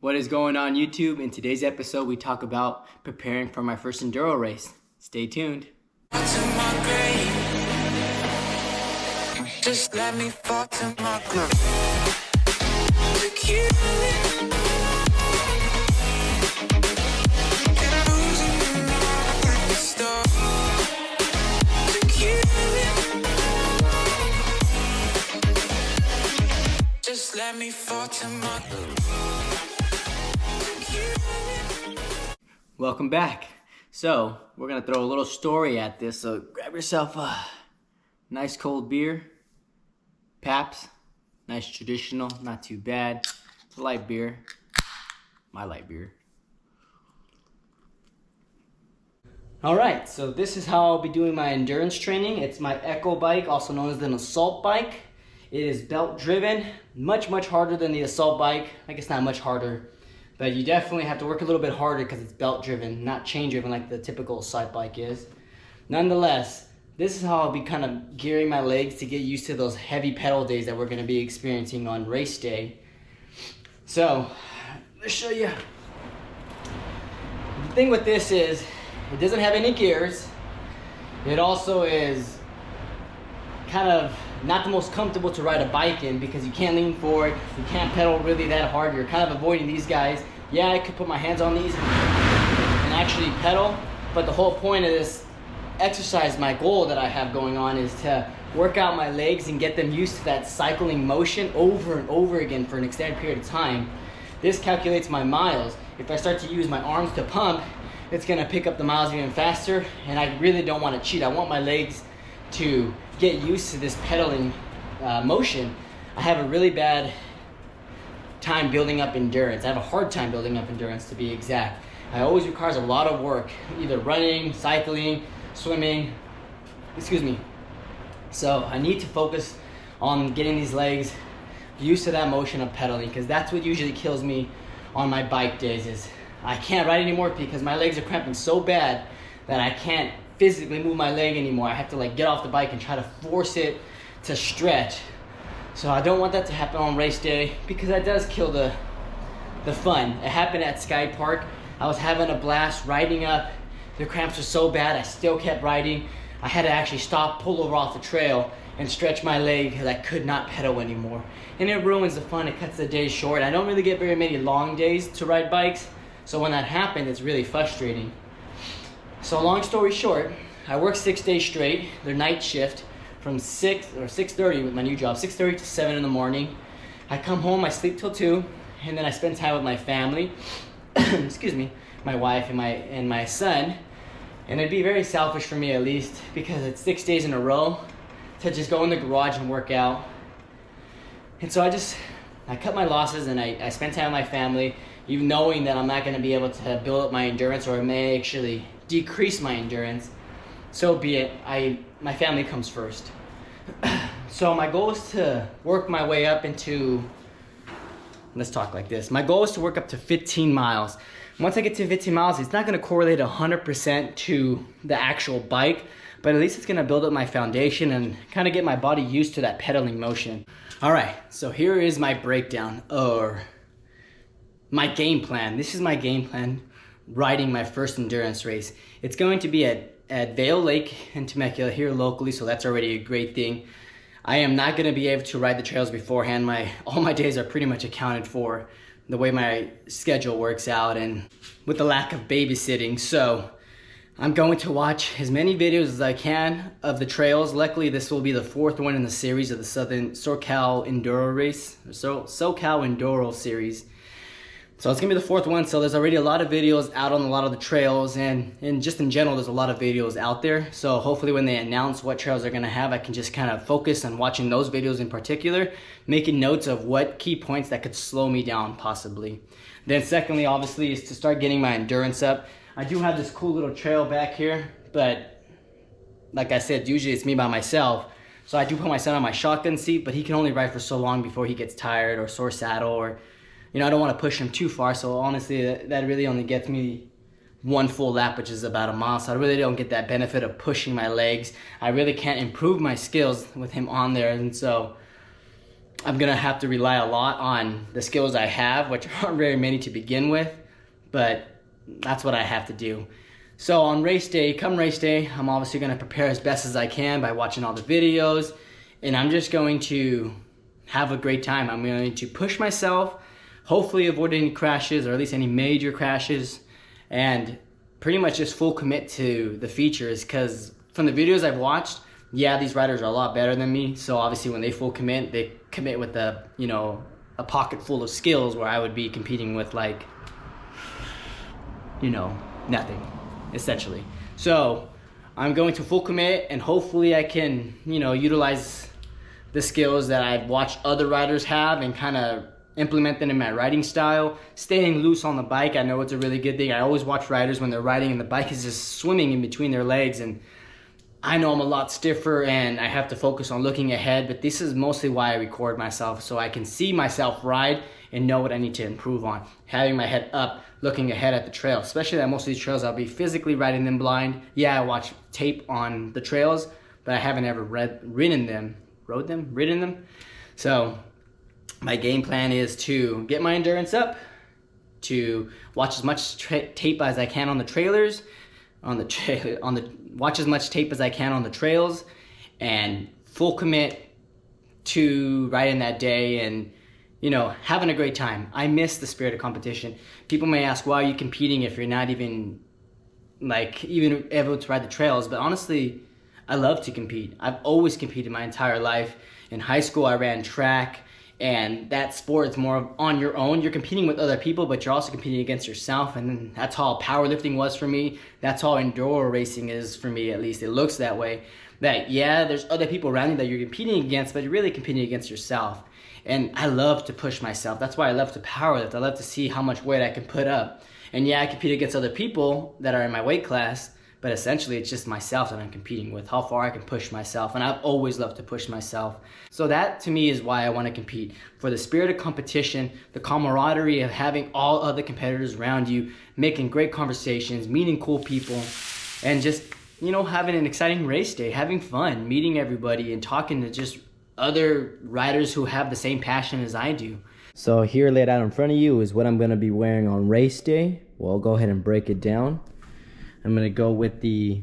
What is going on YouTube? In today's episode, we talk about preparing for my first enduro race. Stay tuned. Just let me fall to my grave. Just let me fall to my grave. Welcome back. So, we're going to throw a little story at this. So, grab yourself a nice cold beer. Paps. Nice traditional. Not too bad. It's a light beer. My light beer. Alright, so this is how I'll be doing my endurance training. It's my Echo bike, also known as an assault bike. It is belt driven. Much harder than the assault bike. I guess not much harder. But you definitely have to work a little bit harder because it's belt driven, not chain driven like the typical side bike is. Nonetheless, this is how I'll be kind of gearing my legs to get used to those heavy pedal days that we're going to be experiencing on race day. So, let's show you. The thing with this is, it doesn't have any gears. It also is kind of not the most comfortable to ride a bike in because you can't lean forward, you can't pedal really that hard, you're kind of avoiding these guys. Yeah, I could put my hands on these and actually pedal, but the whole point of this exercise, my goal that I have going on is to work out my legs and get them used to that cycling motion over and over again for an extended period of time. This calculates my miles. If I start to use my arms to pump, it's gonna pick up the miles even faster, and I really don't want to cheat. I want my legs to get used to this pedaling motion. I have a really bad time building up endurance. I have a hard time building up endurance, to be exact. It always requires a lot of work, either running, cycling, swimming, So I need to focus on getting these legs used to that motion of pedaling, because that's what usually kills me on my bike days. Is I can't ride anymore because my legs are cramping so bad that I can't physically move my leg anymore. I have to like get off the bike and try to force it to stretch. So I don't want that to happen on race day because that does kill the fun. It happened at Sky Park. I was having a blast riding up. The cramps were so bad I still kept riding. I had to actually stop, pull over off the trail and stretch my leg because I could not pedal anymore. And it ruins the fun, it cuts the day short. I don't really get very many long days to ride bikes. So when that happens, it's really frustrating. So long story short, I work 6 days straight. They're night shift from 6:30 with my new job, 6:30 to 7 in the morning. I come home, I sleep till 2, and then I spend time with my family, my wife and my son. And it'd be very selfish for me, at least, because it's 6 days in a row to just go in the garage and work out. And so I cut my losses and I spend time with my family, even knowing that I'm not going to be able to build up my endurance, or it may actually decrease my endurance. So be it. My family comes first. So my goal is to work my way up into, let's talk like this. My goal is to work up to 15 miles. Once I get to 15 miles, it's not going to correlate 100% to the actual bike, but at least it's going to build up my foundation and kind of get my body used to that pedaling motion. All right, so here is my breakdown, or my game plan. This is my game plan riding my first endurance race. It's going to be at Vale Lake in Temecula here locally, so that's already a great thing. I am not going to be able to ride the trails beforehand. All my days are pretty much accounted for the way my schedule works out and with the lack of babysitting. So I'm going to watch as many videos as I can of the trails. Luckily, this will be the 4th one in the series of the Southern SoCal Enduro race, SoCal Enduro series. So it's gonna be the 4th one, so there's already a lot of videos out on a lot of the trails, and just in general, there's a lot of videos out there. So hopefully when they announce what trails they're gonna have, I can just kind of focus on watching those videos in particular, making notes of what key points that could slow me down possibly. Then secondly, obviously, is to start getting my endurance up. I do have this cool little trail back here, but like I said, usually it's me by myself. So I do put my son on my shotgun seat, but he can only ride for so long before he gets tired or sore saddle, or I don't want to push him too far. So honestly, that really only gets me one full lap, which is about a mile. So I really don't get that benefit of pushing my legs. I really can't improve my skills with him on there. And so I'm gonna have to rely a lot on the skills I have, which aren't very many to begin with, but that's what I have to do. So on race day, come race day, I'm obviously gonna prepare as best as I can by watching all the videos, and I'm just going to have a great time. I'm going to push myself, hopefully avoid any crashes, or at least any major crashes, and pretty much just full commit to the features, because from the videos I've watched, yeah, these riders are a lot better than me. So obviously when they full commit, they commit with a, you know, a pocket full of skills, where I would be competing with like, you know, nothing, essentially. So I'm going to full commit, and hopefully I can, you know, utilize the skills that I've watched other riders have and kind of implement them in my riding style. Staying loose on the bike, I know it's a really good thing. I always watch riders when they're riding and the bike is just swimming in between their legs, and I know I'm a lot stiffer and I have to focus on looking ahead, but this is mostly why I record myself, so I can see myself ride and know what I need to improve on. Having my head up, looking ahead at the trail, especially that most of these trails I'll be physically riding them blind. Yeah, I watch tape on the trails, but I haven't ever ridden them. So my game plan is to get my endurance up, to watch as much tape as I can on the trailers, watch as much tape as I can on the trails, and full commit to riding that day and, you know, having a great time. I miss the spirit of competition. People may ask, why are you competing if you're not even able to ride the trails? But honestly, I love to compete. I've always competed my entire life. In high school, I ran track, and that sport is more of on your own. You're competing with other people, but you're also competing against yourself, and that's how powerlifting was for me. That's how enduro racing is for me, at least. It looks that way. That, yeah, there's other people around you that you're competing against, but you're really competing against yourself. And I love to push myself. That's why I love to powerlift. I love to see how much weight I can put up. And yeah, I compete against other people that are in my weight class, but essentially it's just myself that I'm competing with, how far I can push myself. And I've always loved to push myself. So that to me is why I want to compete. For the spirit of competition, the camaraderie of having all other competitors around you, making great conversations, meeting cool people, and just, you know, having an exciting race day, having fun, meeting everybody and talking to just other riders who have the same passion as I do. So here laid out in front of you is what I'm going to be wearing on race day. Well, I'll go ahead and break it down. I'm going to go with the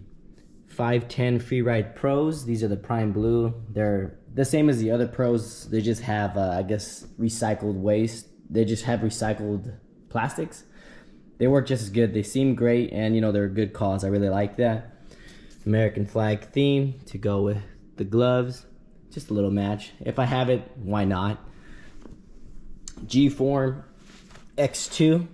510 Freeride Pros. These are the Prime Blue. They're the same as the other Pros. They just have, I guess, recycled waste. They just have recycled plastics. They work just as good. They seem great, and, you know, they're a good cause. I really like that. American flag theme to go with the gloves. Just a little match. If I have it, why not? G-Form X2.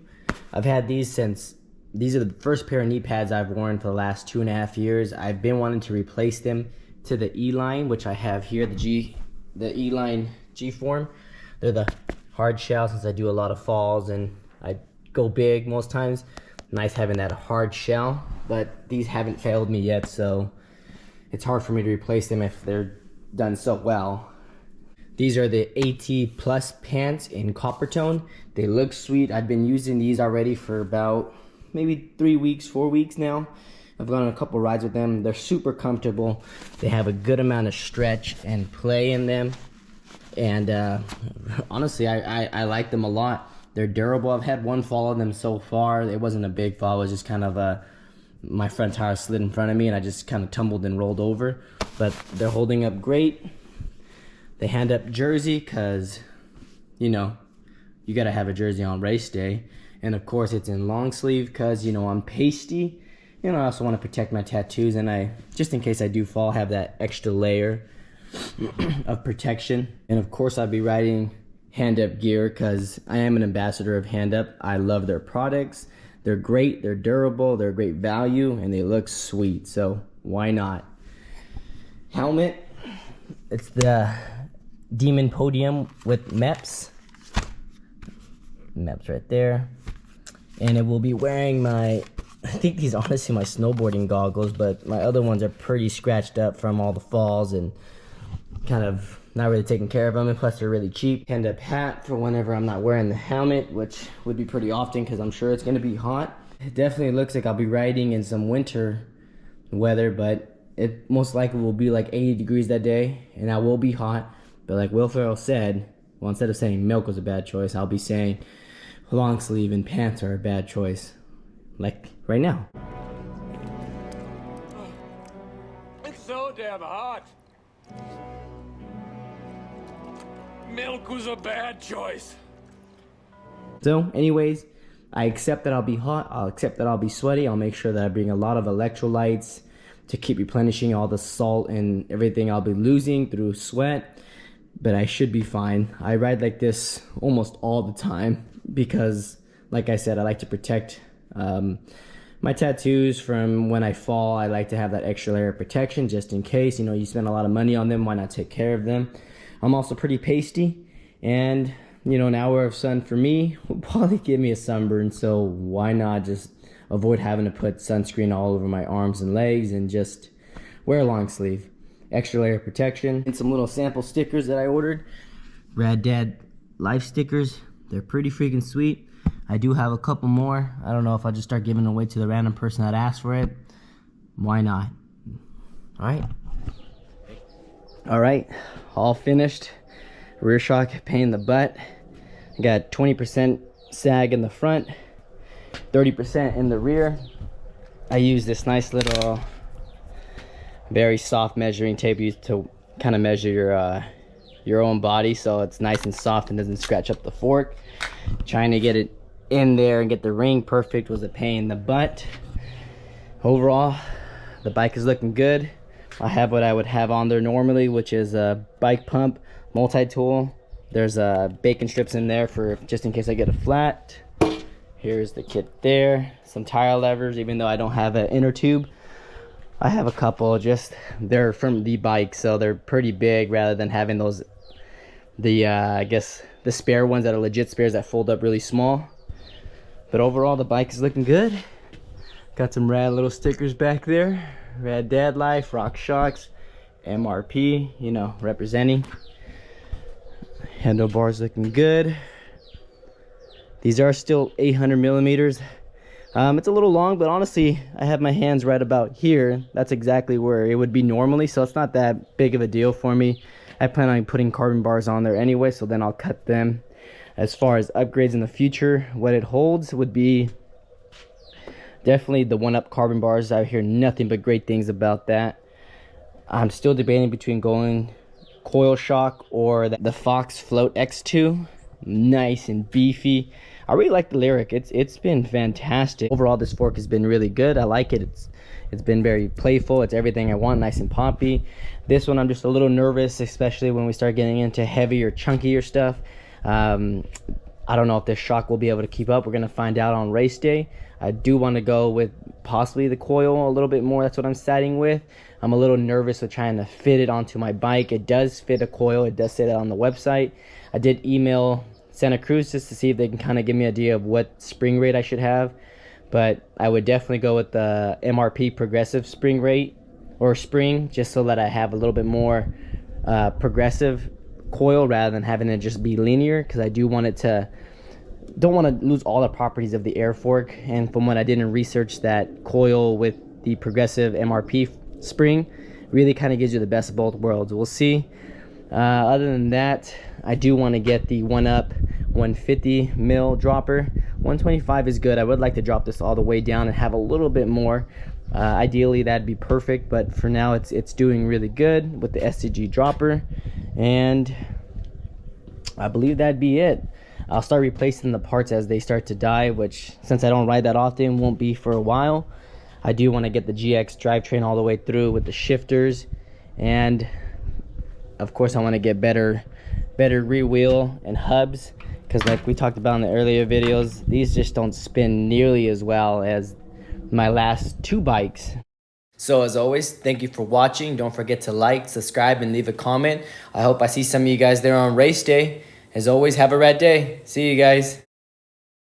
I've had these since... These are the first pair of knee pads I've worn for the last 2.5 years. I've been wanting to replace them to the E-Line, which I have here, the E-Line G-Form. They're the hard shell, since I do a lot of falls and I go big most times. Nice having that hard shell, but these haven't failed me yet, so it's hard for me to replace them if they're done so well. These are the AT Plus pants in copper tone. They look sweet. I've been using these already for about maybe 3 weeks, 4 weeks now. I've gone on a couple rides with them. They're super comfortable. They have a good amount of stretch and play in them. And honestly, I like them a lot. They're durable. I've had one fall on them so far. It wasn't a big fall. It was just kind of my front tire slid in front of me and I just kind of tumbled and rolled over. But they're holding up great. They hand up jersey because, you know, you got to have a jersey on race day. And of course it's in long sleeve because, you know, I'm pasty. You know, I also want to protect my tattoos, and I, just in case I do fall, have that extra layer of protection. And of course I'll be riding Hand Up gear because I am an ambassador of Hand Up. I love their products. They're great, they're durable, they're great value, and they look sweet. So why not? Helmet. It's the Demon Podium with MEPS. MEPS right there. And it will be wearing my, I think these are honestly my snowboarding goggles, but my other ones are pretty scratched up from all the falls and kind of not really taking care of them, and plus they're really cheap. Hand Up hat for whenever I'm not wearing the helmet, which would be pretty often because I'm sure it's going to be hot. It definitely looks like I'll be riding in some winter weather, but it most likely will be like 80 degrees that day, and I will be hot. But like Will Ferrell said, well, instead of saying milk was a bad choice, I'll be saying long sleeve and pants are a bad choice. Like right now. It's so damn hot. Milk was a bad choice. So anyways, I accept that I'll be hot. I'll accept that I'll be sweaty. I'll make sure that I bring a lot of electrolytes to keep replenishing all the salt and everything I'll be losing through sweat. But I should be fine. I ride like this almost all the time because, like I said, I like to protect my tattoos from when I fall. I like to have that extra layer of protection just in case. You know, you spend a lot of money on them, why not take care of them? I'm also pretty pasty, and you know, an hour of sun for me will probably give me a sunburn, so why not just avoid having to put sunscreen all over my arms and legs and just wear a long sleeve. Extra layer of protection. And some little sample stickers that I ordered. Rad Dad Life stickers. They're pretty freaking sweet. I do have a couple more. I don't know if I'll just start giving away to the random person that asked for it. Why not? Alright, all finished. Rear shock pain in the butt. I got 20% sag in the front, 30% in the rear. I use this nice little very soft measuring tape used to kind of measure your own body, so it's nice and soft and doesn't scratch up the fork. Trying to get it in there and get the ring perfect was a pain in the butt. Overall, the bike is looking good. I have what I would have on there normally, which is a bike pump, multi-tool. There's bacon strips in there for just in case I get a flat. Here's the kit there. Some tire levers, even though I don't have an inner tube. I have a couple, just they're from the bike, so they're pretty big rather than having those, I guess the spare ones that are legit spares that fold up really small. But overall, the bike is looking good. Got some rad little stickers back there. Rad Dad Life, Rock Shocks, MRP, you know, representing. Handlebars looking good. These are still 800 millimeters. It's a little long, but honestly, I have my hands right about here. That's exactly where it would be normally, so it's not that big of a deal for me. I plan on putting carbon bars on there anyway, so then I'll cut them. As far as upgrades in the future, what it holds would be definitely the 1-up carbon bars. I hear nothing but great things about that. I'm still debating between going coil shock or the Fox Float X2. Nice and beefy. I really like the Lyric. It's been fantastic. Overall, this fork has been really good. I like it. It's been very playful. It's everything I want, nice and poppy. This one I'm just a little nervous, especially when we start getting into heavier, chunkier stuff. I don't know if this shock will be able to keep up. We're gonna find out on race day. I do want to go with possibly the coil a little bit more. That's what I'm siding with. I'm a little nervous with trying to fit it onto my bike. It does fit a coil. It does say that on the website. I did email Santa Cruz just to see if they can kind of give me an idea of what spring rate I should have, but I would definitely go with the MRP progressive spring rate or spring, just so that I have a little bit more progressive coil rather than having it just be linear, because I don't want to lose all the properties of the air fork. And from what I did in research, that coil with the progressive MRP spring really kind of gives you the best of both worlds. We'll see. Other than that, I do want to get the 1-up 150 mil dropper. 125 is good. I would like to drop this all the way down and have a little bit more. Ideally that'd be perfect, but for now it's doing really good with the SCG dropper, and I believe that'd be it. I'll start replacing the parts as they start to die, which since I don't ride that often won't be for a while. I do want to get the GX drivetrain all the way through with the shifters, and of course I want to get better rear wheel and hubs, because like we talked about in the earlier videos, these just don't spin nearly as well as my last 2 bikes. So as always, thank you for watching. Don't forget to like, subscribe, and leave a comment. I hope I see some of you guys there on race day. As always, have a rad day. See you guys.